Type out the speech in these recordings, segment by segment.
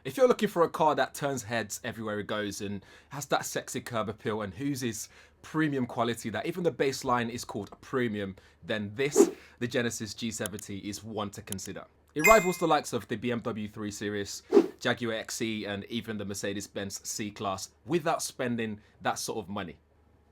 If you're looking for a car that turns heads everywhere it goes and has that sexy curb appeal and oozes premium quality that even the baseline is called a premium, then this, the Genesis G70, is one to consider. It rivals the likes of the BMW 3 Series, Jaguar XE and even the Mercedes-Benz C-Class without spending that sort of money.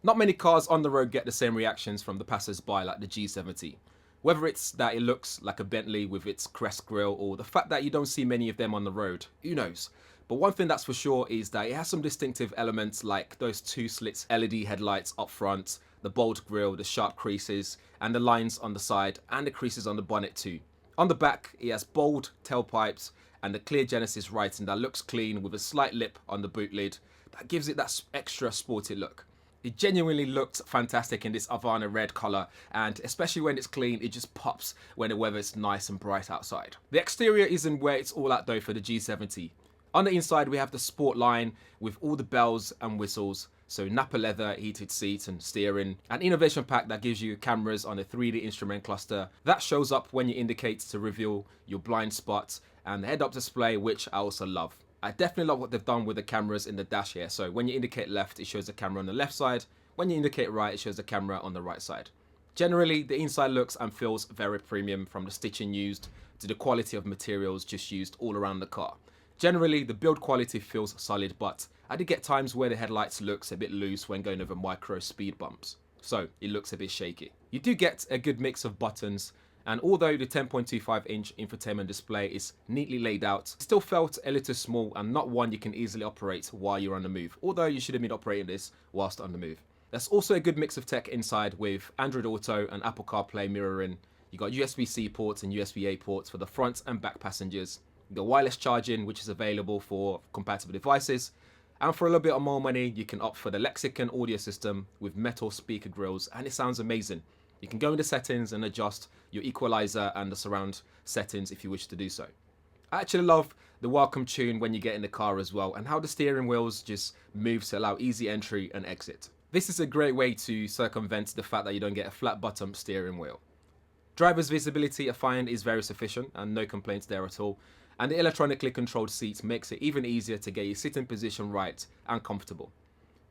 Not many cars on the road get the same reactions from the passers-by like the G70. Whether it's that it looks like a Bentley with its crest grille or the fact that you don't see many of them on the road, who knows? But one thing that's for sure is that it has some distinctive elements like those two slits LED headlights up front, the bold grille, the sharp creases, and the lines on the side and the creases on the bonnet too. On the back, it has bold tailpipes and the clear Genesis writing that looks clean with a slight lip on the boot lid that gives it that extra sporty look. It genuinely looked fantastic in this Havana red colour, and especially when it's clean, it just pops when the weather is nice and bright outside. The exterior isn't where it's all at though for the G70. On the inside we have the sport line with all the bells and whistles, so Napa leather, heated seats and steering, an innovation pack that gives you cameras on a 3D instrument cluster that shows up when you indicate to reveal your blind spot, and the head-up display, which I also love. I definitely love what they've done with the cameras in the dash here. So when you indicate left, it shows the camera on the left side. When you indicate right, it shows the camera on the right side. Generally, the inside looks and feels very premium, from the stitching used to the quality of materials just used all around the car. Generally, the build quality feels solid, but I did get times where the headlights looks a bit loose when going over micro speed bumps. So it looks a bit shaky. You do get a good mix of buttons, and although the 10.25-inch infotainment display is neatly laid out, it still felt a little small and not one you can easily operate while you're on the move, although you should have been operating this whilst on the move. There's also a good mix of tech inside with Android Auto and Apple CarPlay mirroring. You got USB-C ports and USB-A ports for the front and back passengers. You got wireless charging, which is available for compatible devices. And for a little bit of more money, you can opt for the Lexicon audio system with metal speaker grills, and it sounds amazing. You can go into settings and adjust your equalizer and the surround settings if you wish to do so. I actually love the welcome tune when you get in the car as well, and how the steering wheels just move to allow easy entry and exit. This is a great way to circumvent the fact that you don't get a flat bottom steering wheel. Driver's visibility I find is very sufficient and no complaints there at all, and the electronically controlled seats makes it even easier to get your sitting position right and comfortable.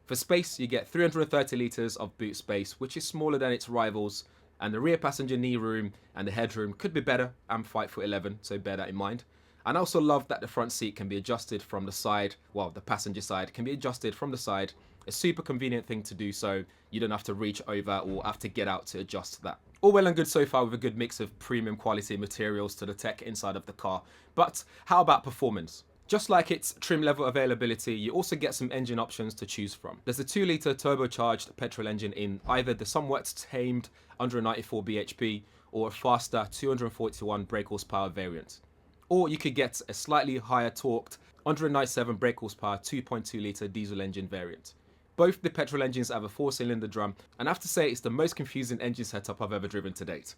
For space, you get 330 litres of boot space, which is smaller than its rivals, and the rear passenger knee room and the headroom could be better. I'm 5'11", so bear that in mind. And I also love that the front seat can be adjusted from the side, well, the passenger side can be adjusted from the side. A super convenient thing to do, so you don't have to reach over or have to get out to adjust that. All well and good so far with a good mix of premium quality materials to the tech inside of the car, but how about performance? Just like its trim level availability, you also get some engine options to choose from. There's a 2-litre turbocharged petrol engine in either the somewhat tamed 194 bhp or a faster 241 brake horsepower variant. Or you could get a slightly higher torqued 197 brake horsepower 2.2-litre diesel engine variant. Both the petrol engines have a 4-cylinder drum, and I have to say it's the most confusing engine setup I've ever driven to date.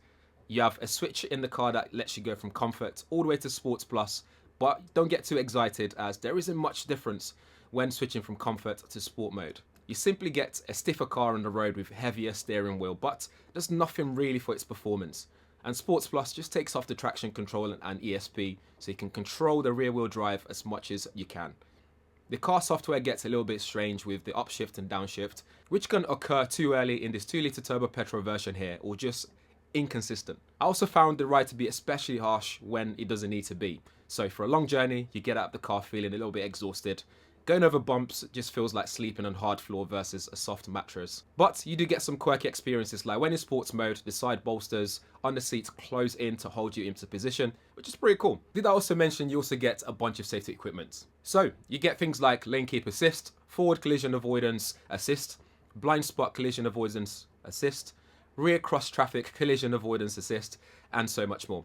You have a switch in the car that lets you go from comfort all the way to Sports Plus, but don't get too excited as there isn't much difference when switching from comfort to sport mode. You simply get a stiffer car on the road with heavier steering wheel, but there's nothing really for its performance. And Sports Plus just takes off the traction control and ESP, so you can control the rear wheel drive as much as you can. The car software gets a little bit strange with the upshift and downshift, which can occur too early in this 2-litre turbo petrol version here, or just inconsistent. I also found the ride to be especially harsh when it doesn't need to be. So for a long journey, you get out of the car feeling a little bit exhausted. Going over bumps just feels like sleeping on hard floor versus a soft mattress. But you do get some quirky experiences, like when in sports mode, the side bolsters on the seats close in to hold you into position, which is pretty cool. Did I also mention you also get a bunch of safety equipment? So you get things like lane keep assist, forward collision avoidance assist, blind spot collision avoidance assist, rear cross traffic collision avoidance assist, and so much more.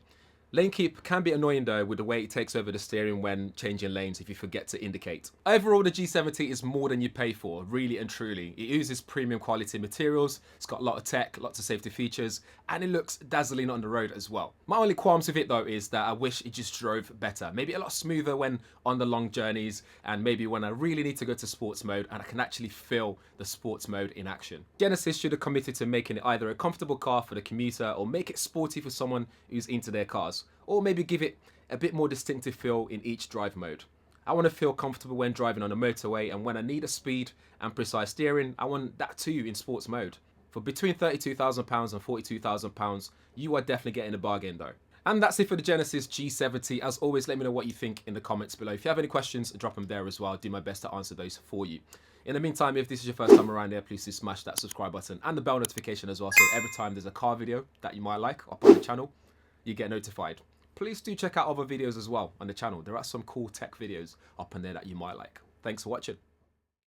Lane keep can be annoying though with the way it takes over the steering when changing lanes if you forget to indicate. Overall, the G70 is more than you pay for, really and truly. It uses premium quality materials, it's got a lot of tech, lots of safety features, and it looks dazzling on the road as well. My only qualms with it though is that I wish it just drove better. Maybe a lot smoother when on the long journeys, and maybe when I really need to go to sports mode and I can actually feel the sports mode in action. Genesis should have committed to making it either a comfortable car for the commuter or make it sporty for someone who's into their cars, or maybe give it a bit more distinctive feel in each drive mode. I want to feel comfortable when driving on a motorway, and when I need a speed and precise steering, I want that too in sports mode. For between £32,000 and £42,000, you are definitely getting a bargain though. And that's it for the Genesis G70. As always, let me know what you think in the comments below. If you have any questions, drop them there as well. I'll do my best to answer those for you. In the meantime, if this is your first time around here, please do smash that subscribe button and the bell notification as well. So every time there's a car video that you might like up on the channel, you get notified. Please do check out other videos as well on the channel. There are some cool tech videos up in there that you might like. Thanks for watching.